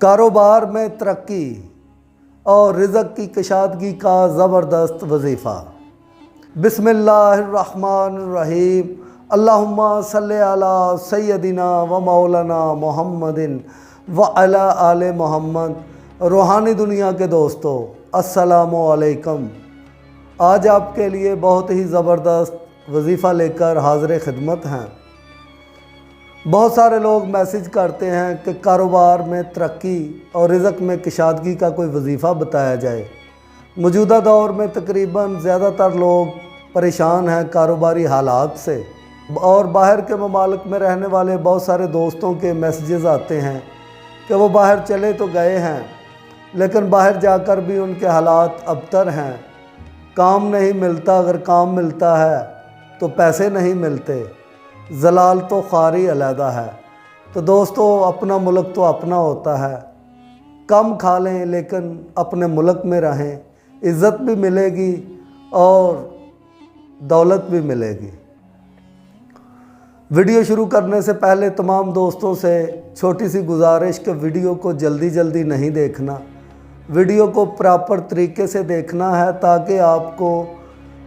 کاروبار میں ترقی اور رزق کی کشادگی کا زبردست وظیفہ۔ بسم اللہ الرحمن الرحیم۔ اللہم صلی علی سیدنا و مولانا محمد و علی آل محمد۔ روحانی دنیا کے دوستو، السلام علیکم۔ آج آپ کے لیے بہت ہی زبردست وظیفہ لے کر حاضر خدمت ہیں۔ بہت سارے لوگ میسج کرتے ہیں کہ کاروبار میں ترقی اور رزق میں کشادگی کا کوئی وظیفہ بتایا جائے۔ موجودہ دور میں تقریباً زیادہ تر لوگ پریشان ہیں کاروباری حالات سے، اور باہر کے ممالک میں رہنے والے بہت سارے دوستوں کے میسیجز آتے ہیں کہ وہ باہر چلے تو گئے ہیں لیکن باہر جا کر بھی ان کے حالات ابتر ہیں۔ کام نہیں ملتا، اگر کام ملتا ہے تو پیسے نہیں ملتے، زلال تو خاری علیحدہ ہے۔ تو دوستو، اپنا ملک تو اپنا ہوتا ہے، کم کھا لیں لیکن اپنے ملک میں رہیں، عزت بھی ملے گی اور دولت بھی ملے گی۔ ویڈیو شروع کرنے سے پہلے تمام دوستوں سے چھوٹی سی گزارش کہ ویڈیو کو جلدی نہیں دیکھنا، ویڈیو کو پراپر طریقے سے دیکھنا ہے تاکہ آپ کو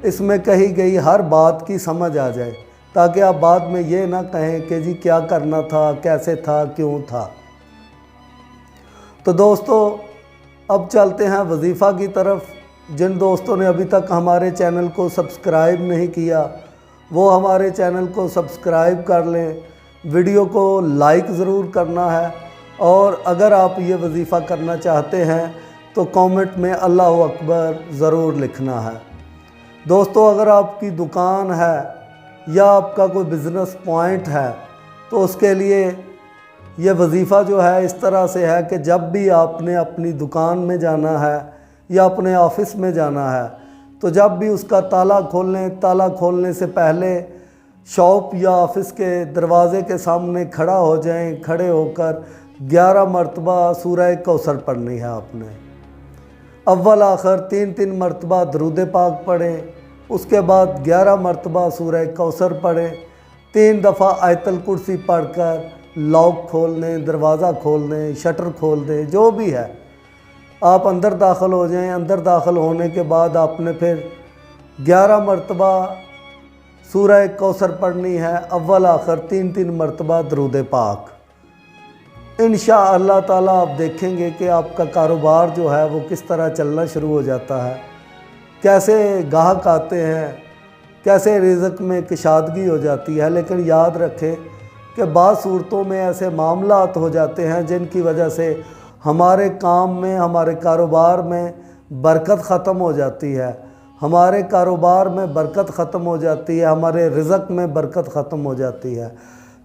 اس میں کہی گئی ہر بات کی سمجھ آ جائے، تاکہ آپ بعد میں یہ نہ کہیں کہ جی کیا کرنا تھا، کیسے تھا، کیوں تھا۔ تو دوستو، اب چلتے ہیں وظیفہ کی طرف۔ جن دوستوں نے ابھی تک ہمارے چینل کو سبسکرائب نہیں کیا وہ ہمارے چینل کو سبسکرائب کر لیں، ویڈیو کو لائک ضرور کرنا ہے، اور اگر آپ یہ وظیفہ کرنا چاہتے ہیں تو کامنٹ میں اللہ اکبر ضرور لکھنا ہے۔ دوستو، اگر آپ کی دکان ہے یا آپ کا کوئی بزنس پوائنٹ ہے تو اس کے لیے یہ وظیفہ جو ہے اس طرح سے ہے کہ جب بھی آپ نے اپنی دکان میں جانا ہے یا اپنے آفس میں جانا ہے تو جب بھی اس کا تالا کھولنے سے پہلے شاپ یا آفس کے دروازے کے سامنے کھڑا ہو جائیں۔ کھڑے ہو کر 11 مرتبہ سورہ کوثر پڑھنی ہے آپ نے، اول آخر 3 مرتبہ درود پاک پڑھیں، اس کے بعد 11 مرتبہ سورہ کوثر پڑھیں، 3 دفعہ آیت الکرسی پڑھ کر لاک کھول دیں، دروازہ کھول دیں، شٹر کھول دیں، جو بھی ہے آپ اندر داخل ہو جائیں۔ اندر داخل ہونے کے بعد آپ نے پھر 11 مرتبہ سورہ کوثر پڑھنی ہے، اول آخر 3 مرتبہ درود پاک۔ انشاءاللہ تعالیٰ آپ دیکھیں گے کہ آپ کا کاروبار جو ہے وہ کس طرح چلنا شروع ہو جاتا ہے، کیسے گاہک آتے ہیں، کیسے رزق میں کشادگی ہو جاتی ہے۔ لیکن یاد رکھیں کہ بعض صورتوں میں ایسے معاملات ہو جاتے ہیں جن کی وجہ سے ہمارے کام میں، ہمارے کاروبار میں برکت ختم ہو جاتی ہے، ہمارے کاروبار میں برکت ختم ہو جاتی ہے، ہمارے رزق میں برکت ختم ہو جاتی ہے۔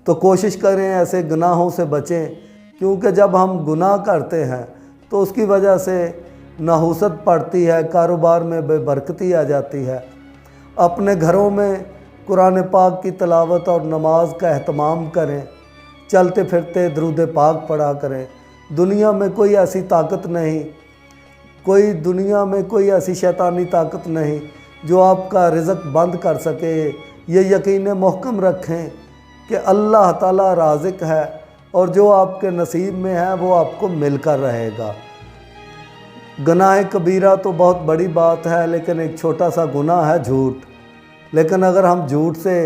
تو کوشش کریں ایسے گناہوں سے بچیں، کیونکہ جب ہم گناہ کرتے ہیں تو اس کی وجہ سے نحوست پڑتی ہے، کاروبار میں بے برکتی آ جاتی ہے۔ اپنے گھروں میں قرآن پاک کی تلاوت اور نماز کا اہتمام کریں، چلتے پھرتے درود پاک پڑھا کریں۔ دنیا میں کوئی ایسی طاقت نہیں، دنیا میں کوئی ایسی شیطانی طاقت نہیں جو آپ کا رزق بند کر سکے۔ یہ یقین محکم رکھیں کہ اللہ تعالیٰ رازق ہے، اور جو آپ کے نصیب میں ہے وہ آپ کو مل کر رہے گا۔ گناہ کبیرہ تو بہت بڑی بات ہے، لیکن ایک چھوٹا سا گناہ ہے جھوٹ۔ لیکن اگر ہم جھوٹ سے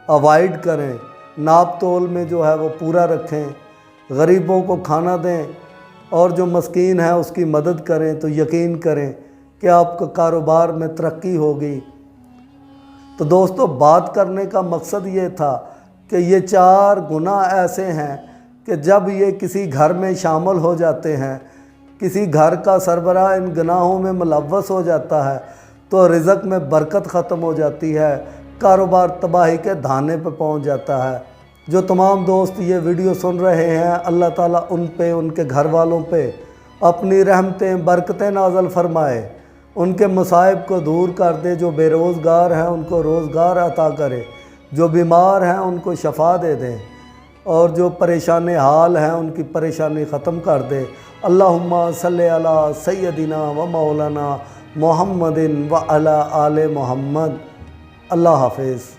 اوائڈ کریں، ناپ تول میں جو ہے وہ پورا رکھیں، غریبوں کو کھانا دیں اور جو مسکین ہے اس کی مدد کریں، تو یقین کریں کہ آپ کا کاروبار میں ترقی ہوگی۔ تو دوستو، بات کرنے کا مقصد یہ تھا کہ یہ 4 گناہ ایسے ہیں کہ جب یہ کسی گھر میں شامل ہو جاتے ہیں، کسی گھر کا سربراہ ان گناہوں میں ملوث ہو جاتا ہے تو رزق میں برکت ختم ہو جاتی ہے، کاروبار تباہی کے دھانے پہ پہنچ جاتا ہے۔ جو تمام دوست یہ ویڈیو سن رہے ہیں، اللہ تعالیٰ ان پہ، ان کے گھر والوں پہ اپنی رحمتیں، برکتیں نازل فرمائے، ان کے مصائب کو دور کر دے۔ جو بے روزگار ہیں ان کو روزگار عطا کرے، جو بیمار ہیں ان کو شفا دے دیں، اور جو پریشان حال ہیں ان کی پریشانی ختم کر دے۔ اللہم صلی علی سیدنا و مولانا محمد و علی آل محمد۔ اللہ حافظ۔